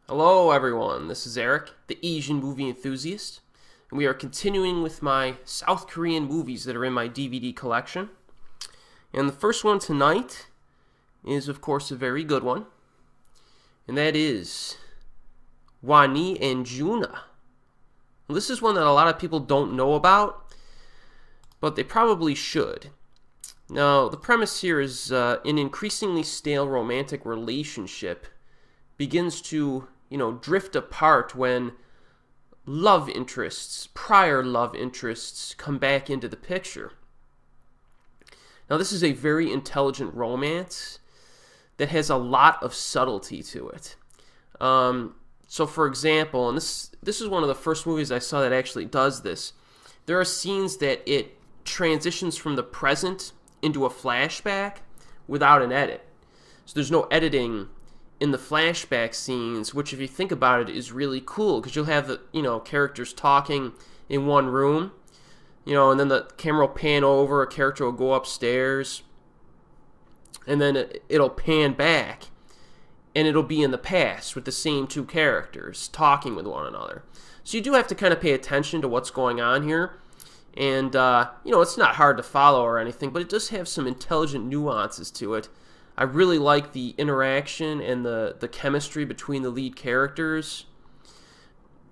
Hello everyone, this is Erik, the Asian movie enthusiast, and we are continuing with my South Korean movies that are in my DVD collection. And the first one tonight is, of course, a very good one, and that is Wanee and Junah. Well, this is one that a lot of people don't know about, but they probably should. Now, the premise here is an increasingly stale romantic relationship begins to drift apart when prior love interests, come back into the picture. Now, this is a very intelligent romance that has a lot of subtlety to it. So, for example, and this is one of the first movies I saw that actually does this, there are scenes that it transitions from the present into a flashback without an edit. So there's no editing in the flashback scenes, which, if you think about it, is really cool, because you'll have the characters talking in one room, and then the camera will pan over, a character will go upstairs, and then it'll pan back, and it'll be in the past with the same two characters talking with one another. So you do have to kind of pay attention to what's going on here, and it's not hard to follow or anything, but it does have some intelligent nuances to it. I really like the interaction and the chemistry between the lead characters.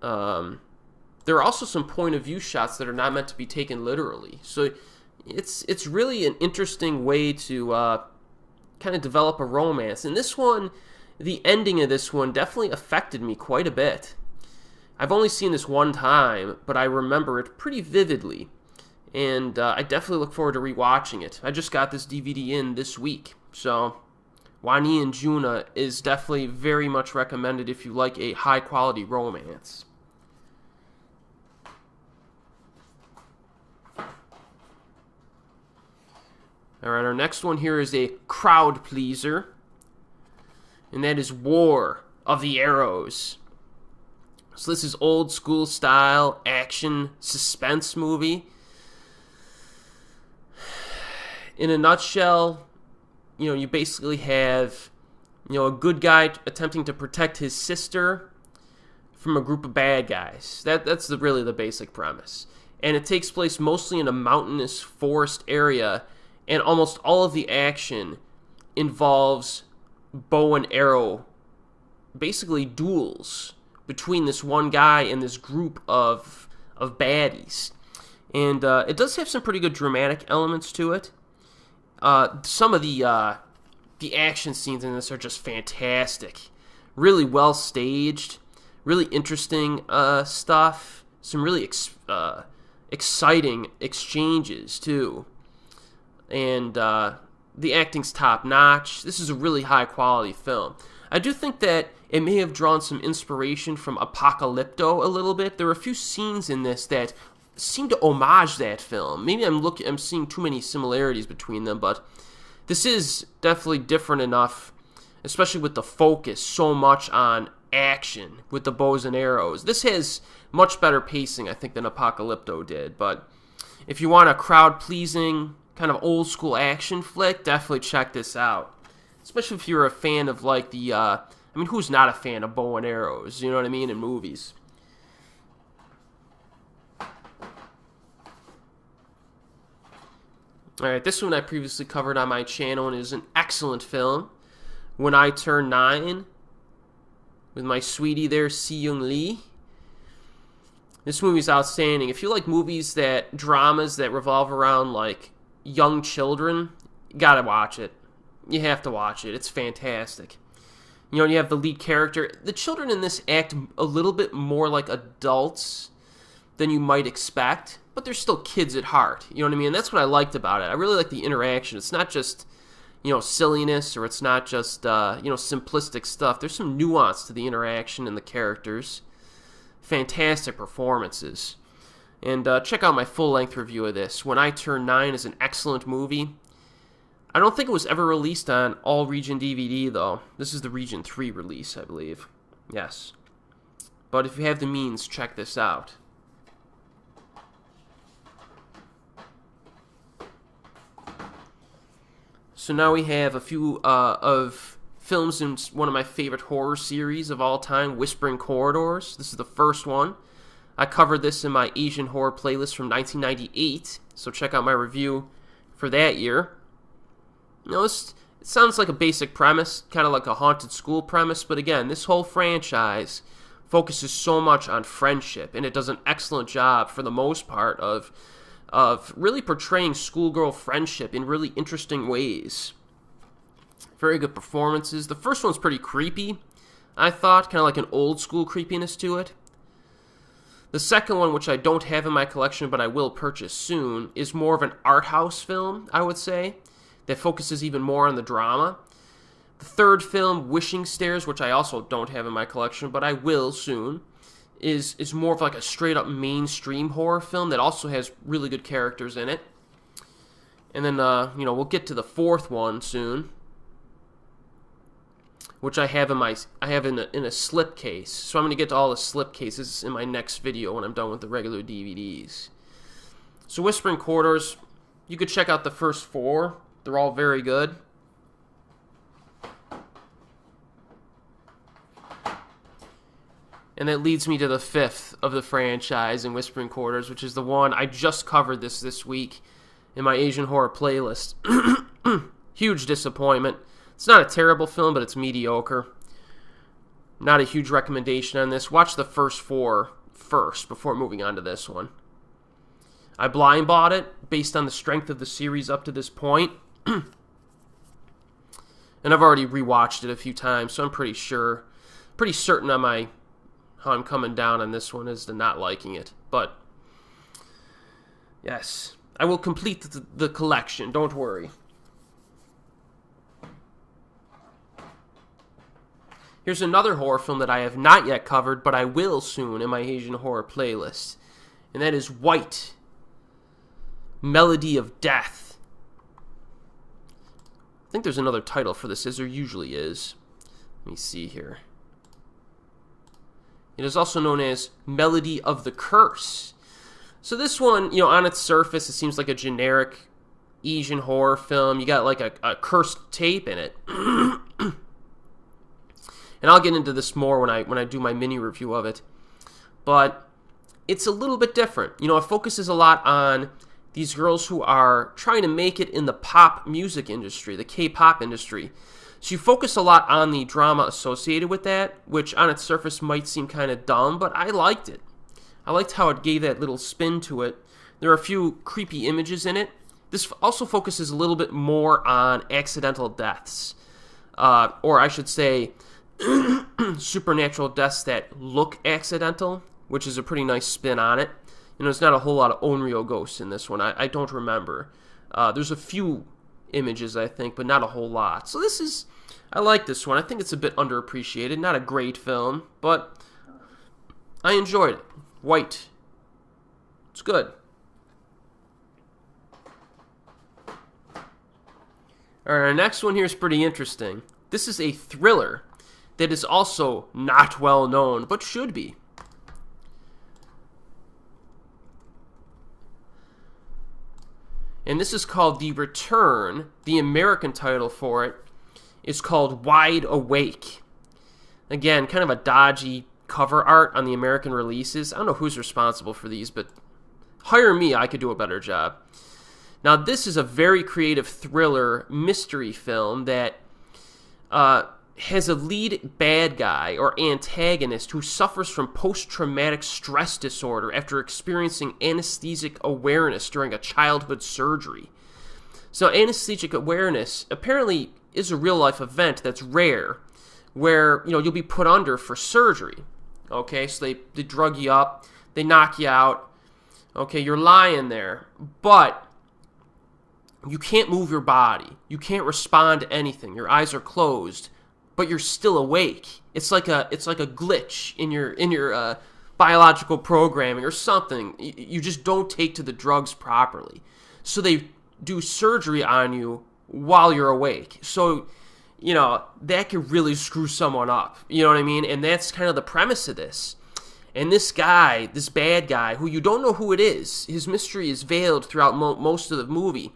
There are also some point of view shots that are not meant to be taken literally. So it's really an interesting way to kind of develop a romance. And this one, the ending of this one definitely affected me quite a bit. I've only seen this one time, but I remember it pretty vividly. And I definitely look forward to rewatching it. I just got this DVD in this week. So, Wanee and Junah is definitely very much recommended if you like a high-quality romance. Alright, our next one here is a crowd pleaser, and that is War of the Arrows. So this is old school style action suspense movie. In a nutshell, you basically have, a good guy attempting to protect his sister from a group of bad guys. That's really the basic premise. And it takes place mostly in a mountainous forest area, and almost all of the action involves bow and arrow, basically duels between this one guy and this group of baddies. And it does have some pretty good dramatic elements to it. Some of the action scenes in this are just fantastic. Really well staged, really interesting stuff. Some really exciting exchanges too, and the acting's top notch. This is a really high quality film. I do think that it may have drawn some inspiration from Apocalypto a little bit. There are a few scenes in this that seem to homage that film. Maybe I'm seeing too many similarities between them, but this is definitely different enough, especially with the focus so much on action with the bows and arrows. This has much better pacing, I think, than Apocalypto did, but if you want a crowd-pleasing, kind of old-school action flick, definitely check this out. Especially if you're a fan of, who's not a fan of bow and arrows, you know what I mean, in movies? Alright, this one I previously covered on my channel and is an excellent film. When I Turn 9, with my sweetie there, Si-young Lee. This movie's outstanding. If you like dramas that revolve around, young children, you gotta watch it. You have to watch it. It's fantastic. You have the lead character. The children in this act a little bit more like adults than you might expect, but they're still kids at heart. You know what I mean? And that's what I liked about it. I really like the interaction. It's not just, silliness, or it's not just, simplistic stuff. There's some nuance to the interaction and the characters. Fantastic performances. And check out my full-length review of this. When I Turn 9 is an excellent movie. I don't think it was ever released on all Region DVD, though. This is the Region 3 release, I believe. Yes. But if you have the means, check this out. So now we have a few of films in one of my favorite horror series of all time, Whispering Corridors. This is the first one. I covered this in my Asian horror playlist from 1998, so check out my review for that year. It sounds like a basic premise, kind of like a haunted school premise, but again, this whole franchise focuses so much on friendship, and it does an excellent job, for the most part, of really portraying schoolgirl friendship in really interesting ways. Very good performances. The first one's pretty creepy, I thought, kind of like an old school creepiness to it. The second one, which I don't have in my collection but I will purchase soon, is more of an art house film, I would say, that focuses even more on the drama. The third film, Wishing Stairs, which I also don't have in my collection but I will soon, is more of like a straight-up mainstream horror film that also has really good characters in it. And then, we'll get to the fourth one soon, which I have in a slipcase. So I'm going to get to all the slipcases in my next video when I'm done with the regular DVDs. So Whispering Corridors, you could check out the first four. They're all very good. And that leads me to the fifth of the franchise in Whispering Corridors, which is the one I just covered this week in my Asian horror playlist. Huge disappointment. It's not a terrible film, but it's mediocre. Not a huge recommendation on this. Watch the first four first before moving on to this one. I blind bought it based on the strength of the series up to this point. And I've already rewatched it a few times, so I'm pretty certain on how I'm coming down on this one is to not liking it. But, yes, I will complete the collection, don't worry. Here's another horror film that I have not yet covered, but I will soon in my Asian horror playlist. And that is White, Melody of Death. I think there's another title for this, as there usually is. Let me see here. It is also known as Melody of the Curse. So this one, on its surface, it seems like a generic Asian horror film. You got like a cursed tape in it. And I'll get into this more when I do my mini review of it. But it's a little bit different. It focuses a lot on these girls who are trying to make it in the pop music industry, the K-pop industry. So you focus a lot on the drama associated with that, which on its surface might seem kind of dumb, but I liked it. I liked how it gave that little spin to it. There are a few creepy images in it. This also focuses a little bit more on accidental deaths. Or I should say, supernatural deaths that look accidental, which is a pretty nice spin on it. There's not a whole lot of Onryo ghosts in this one. I don't remember. There's a few images, I think, but not a whole lot. So I like this one. I think it's a bit underappreciated. Not a great film, but I enjoyed it. White. It's good. Alright, our next one here is pretty interesting. This is a thriller that is also not well known, but should be. And this is called The Return. The American title for it is called Wide Awake. Again, kind of a dodgy cover art on the American releases. I don't know who's responsible for these, but hire me, I could do a better job. Now, this is a very creative thriller mystery film that has a lead bad guy or antagonist who suffers from post-traumatic stress disorder after experiencing anesthetic awareness during a childhood surgery. So anesthetic awareness apparently is a real-life event that's rare, where you'll be put under for surgery. Okay, so they drug you up, they knock you out. Okay, you're lying there, but you can't move your body. You can't respond to anything. Your eyes are closed, but you're still awake. It's like a glitch in your biological programming or something. You just don't take to the drugs properly. So they do surgery on you while you're awake. So, that can really screw someone up. You know what I mean? And that's kind of the premise of this. And this guy, this bad guy, who you don't know who it is, his mystery is veiled throughout most of the movie,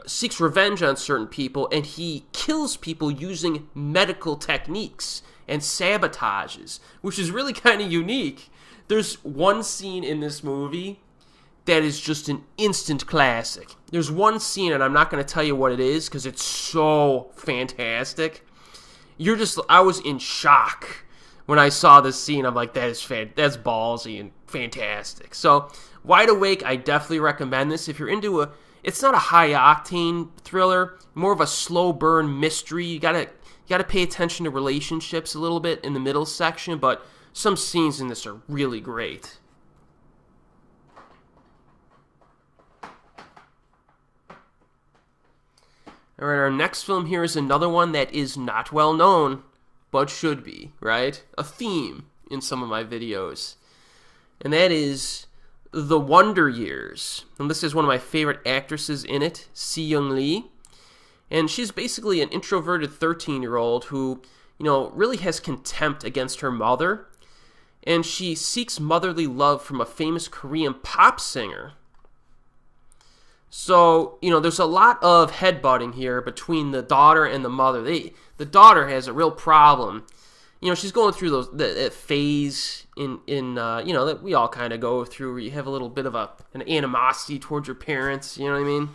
seeks revenge on certain people, and he kills people using medical techniques and sabotages, which is really kind of unique. There's one scene in this movie that is just an instant classic. There's one scene, and I'm not going to tell you what it is because it's so fantastic. I was in shock when I saw this scene. I'm like, that's ballsy and fantastic. So, Wide Awake, I definitely recommend this. If you're into it's not a high-octane thriller, more of a slow burn mystery. You gotta pay attention to relationships a little bit in the middle section, but some scenes in this are really great. All right, our next film here is another one that is not well known, but should be, right? A theme in some of my videos. And that is The Wonder Years. And this is one of my favorite actresses in it, Si-young Lee. And she's basically an introverted 13-year-old who, really has contempt against her mother. And she seeks motherly love from a famous Korean pop singer. So, there's a lot of headbutting here between the daughter and the mother. The daughter has a real problem. She's going through that phase that we all kind of go through, where you have a little bit of an animosity towards your parents, you know what I mean?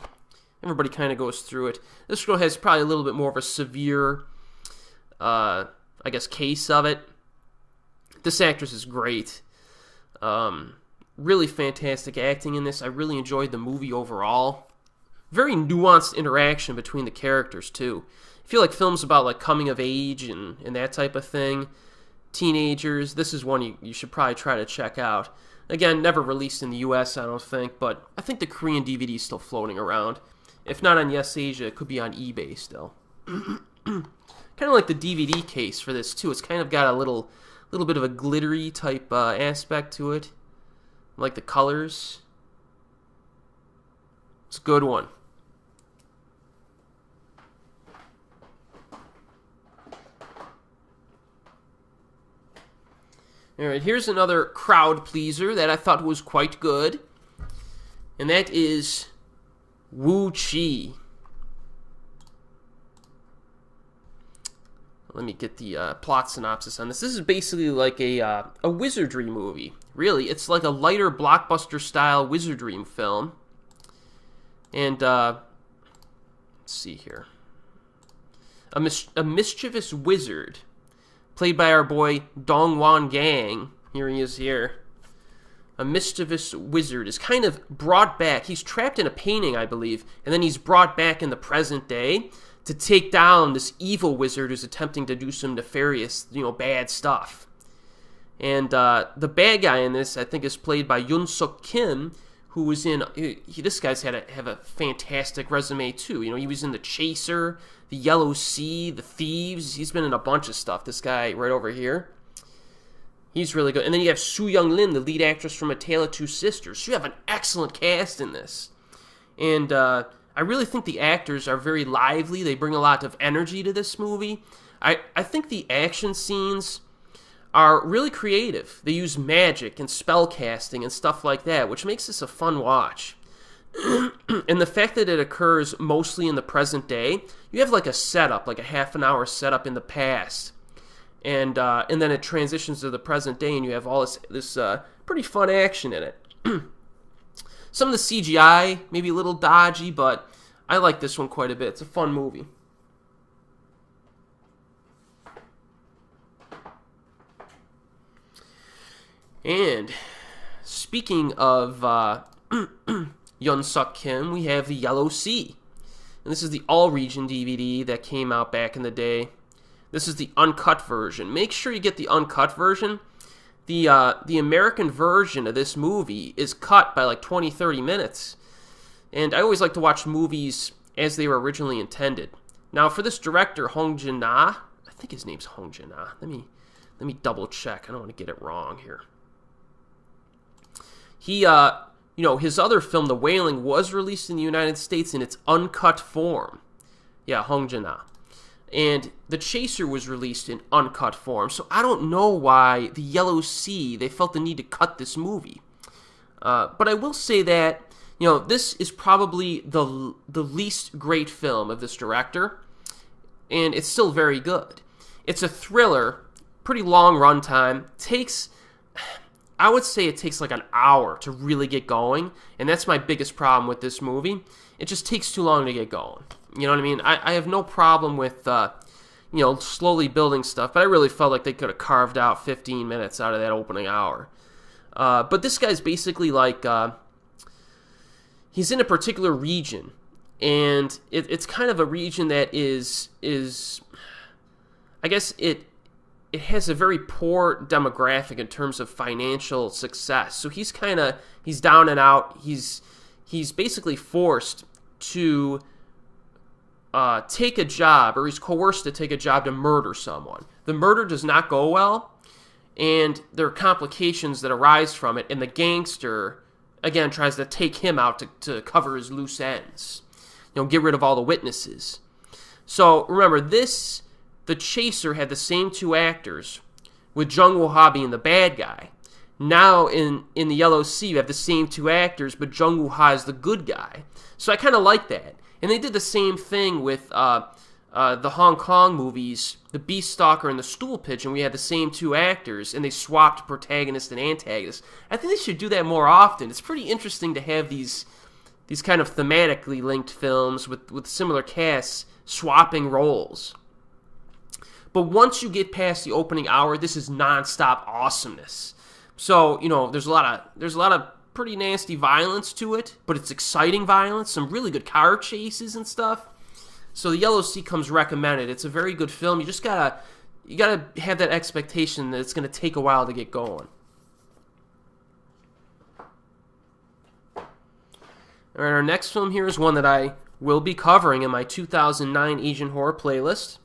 Everybody kind of goes through it. This girl has probably a little bit more of a severe, case of it. This actress is great. Really fantastic acting in this. I really enjoyed the movie overall. Very nuanced interaction between the characters, too. I feel like films about coming of age and that type of thing, teenagers, this is one you should probably try to check out. Again, never released in the US, I don't think, but I think the Korean DVD is still floating around. If not on Yes Asia, it could be on eBay still. Kind of like the DVD case for this, too. It's kind of got a little bit of a glittery type aspect to it. I like the colors. It's a good one. Alright, here's another crowd pleaser that I thought was quite good. And that is Woochi. Let me get the plot synopsis on this. This is basically like a wizardry movie. Really, it's like a lighter blockbuster-style wizardry film. And, let's see here. A mischievous wizard, played by our boy Dong-won Gang. Here he is here. A mischievous wizard is kind of brought back. He's trapped in a painting, I believe, and then he's brought back in the present day to take down this evil wizard who's attempting to do some nefarious, bad stuff. And the bad guy in this, I think, is played by Yun-seok Kim, who was in... this guy's have a fantastic resume, too. He was in The Chaser, The Yellow Sea, The Thieves. He's been in a bunch of stuff, this guy right over here. He's really good. And then you have Soo Young-lin, the lead actress from A Tale of Two Sisters. So you have an excellent cast in this. And I really think the actors are very lively. They bring a lot of energy to this movie. I think the action scenes are really creative. They use magic and spell casting and stuff like that, which makes this a fun watch. And the fact that it occurs mostly in the present day, you have like a setup, like a half an hour setup in the past. And then it transitions to the present day, and you have all this pretty fun action in it. Some of the CGI may be a little dodgy, but I like this one quite a bit. It's a fun movie. And speaking of Yun-seok Kim, we have The Yellow Sea. And this is the all-region DVD that came out back in the day. This is the uncut version. Make sure you get the uncut version. The American version of this movie is cut by like 20-30 minutes. And I always like to watch movies as they were originally intended. Now, for this director, Hong-jin, I think his name's Hong-jin. Let me double check. I don't want to get it wrong here. He, his other film, The Wailing, was released in the United States in its uncut form. Yeah, Hong-jin. And The Chaser was released in uncut form. So I don't know why The Yellow Sea, they felt the need to cut this movie. But I will say that, this is probably the least great film of this director, and it's still very good. It's a thriller, pretty long runtime. I would say it takes like an hour to really get going, and that's my biggest problem with this movie. It just takes too long to get going. You know what I mean? I have no problem with, slowly building stuff, but I really felt like they could have carved out 15 minutes out of that opening hour. But this guy's basically like, he's in a particular region, and it's kind of a region that is I guess it has a very poor demographic in terms of financial success. So he's down and out. He's basically forced to take a job, or he's coerced to take a job to murder someone. The murder does not go well, and there are complications that arise from it, and the gangster, again, tries to take him out to cover his loose ends. Get rid of all the witnesses. So remember, the Chaser had the same two actors, with Jung-woo being the bad guy. Now in the Yellow Sea, you have the same two actors, but Jung-woo is the good guy. So I kind of like that. And they did the same thing with the Hong Kong movies, The Beast Stalker and The Stool Pigeon. We had the same two actors, and they swapped protagonist and antagonist. I think they should do that more often. It's pretty interesting to have these kind of thematically linked films with similar casts swapping roles. But once you get past the opening hour, this is nonstop awesomeness. So, there's a lot of pretty nasty violence to it, but it's exciting violence, some really good car chases and stuff. So The Yellow Sea comes recommended. It's a very good film. You just gotta have that expectation that it's gonna take a while to get going. All right, our next film here is one that I will be covering in my 2009 Asian horror playlist.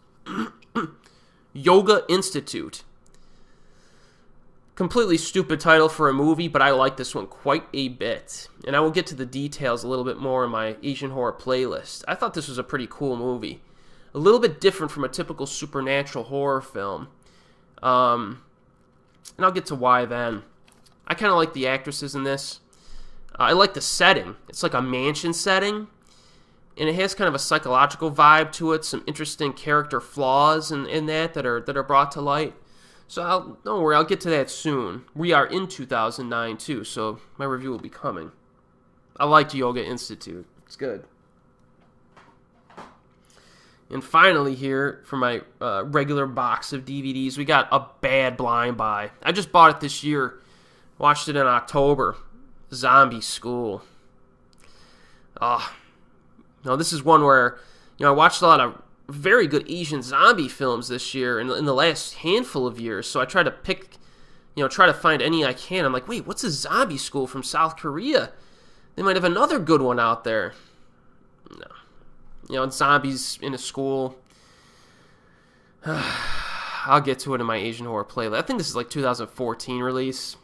Yoga Institute. Completely stupid title for a movie, but I like this one quite a bit. And I will get to the details a little bit more in my Asian horror playlist. I thought this was a pretty cool movie. A little bit different from a typical supernatural horror film. And I'll get to why then. I kind of like the actresses in this. I like the setting. It's like a mansion setting. And it has kind of a psychological vibe to it. Some interesting character flaws in that are brought to light. So don't worry, I'll get to that soon. We are in 2009 too, so my review will be coming. I liked Yoga Institute. It's good. And finally here, for my regular box of DVDs, we got A Bad Blind Buy. I just bought it this year. Watched it in October. Zombie School. Now this is one where, I watched a lot of very good Asian zombie films this year in the last handful of years. So I try to try to find any I can. I'm like, wait, what's a Zombie School from South Korea? They might have another good one out there. No. It's zombies in a school. I'll get to it in my Asian horror playlist. I think this is like 2014 release.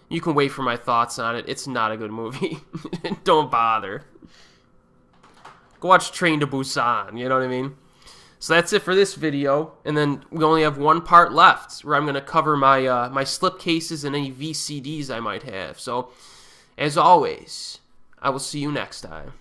You can wait for my thoughts on it. It's not a good movie. Don't bother. Go watch Train to Busan, you know what I mean? So that's it for this video, and then we only have one part left, where I'm going to cover my my slipcases and any VCDs I might have. So, as always, I will see you next time.